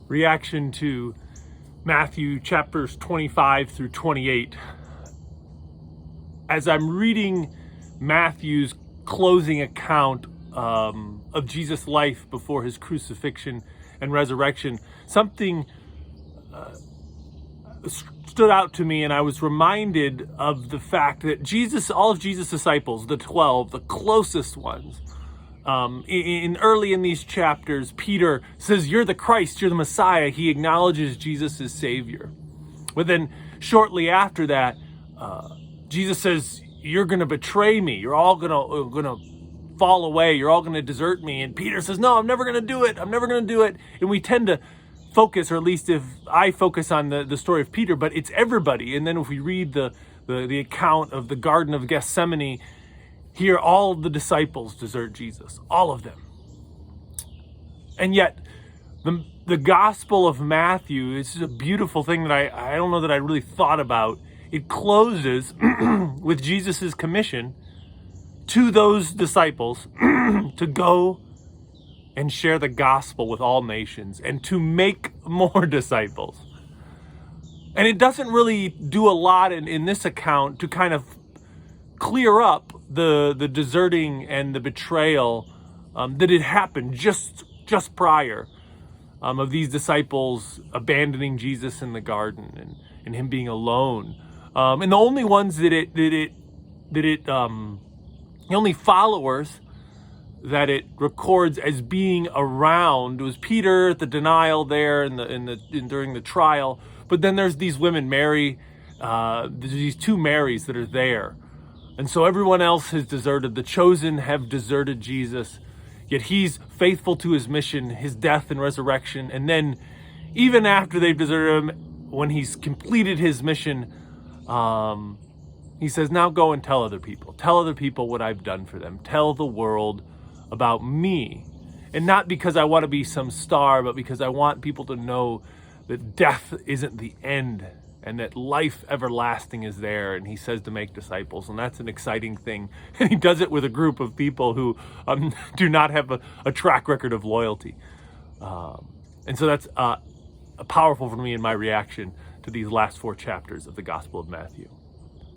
reaction to Matthew chapters 25 through 28. As I'm reading Matthew's closing account of Jesus' life before his crucifixion and resurrection, something stood out to me, and I was reminded of the fact that Jesus, all of Jesus' disciples, the 12, the closest ones, early in these chapters, Peter says, "You're the Christ, you're the Messiah." He acknowledges Jesus as Savior. But then shortly after that, Jesus says, "You're going to betray me. You're all going to fall away. You're all going to desert me." And Peter says, "No, I'm never going to do it. I'm never going to do it." And we tend to focus, or at least if I focus on the story of Peter, but it's everybody. And then if we read the account of the Garden of Gethsemane, here all of the disciples desert Jesus, all of them. And yet the Gospel of Matthew is a beautiful thing that I don't know that I really thought about. It closes with Jesus's commission to those disciples to go and share the gospel with all nations and to make more disciples. And it doesn't really do a lot in this account to kind of clear up the deserting and the betrayal that had happened just prior, of these disciples abandoning Jesus in the garden and him being alone. And the only ones the only followers that it records as being around was Peter at the denial there during the trial. But then there's these women, Mary, these two Marys that are there. And so everyone else has deserted. The chosen have deserted Jesus, yet he's faithful to his mission, his death and resurrection. And then even after they've deserted him, when he's completed his mission, he says, "Now go and tell other people. Tell other people what I've done for them. Tell the world about me." And not because I want to be some star, but because I want people to know that death isn't the end and that life everlasting is there. And he says to make disciples, and that's an exciting thing. And he does it with a group of people who do not have a track record of loyalty. And so that's powerful for me in my reaction to these last 4 chapters of the Gospel of Matthew.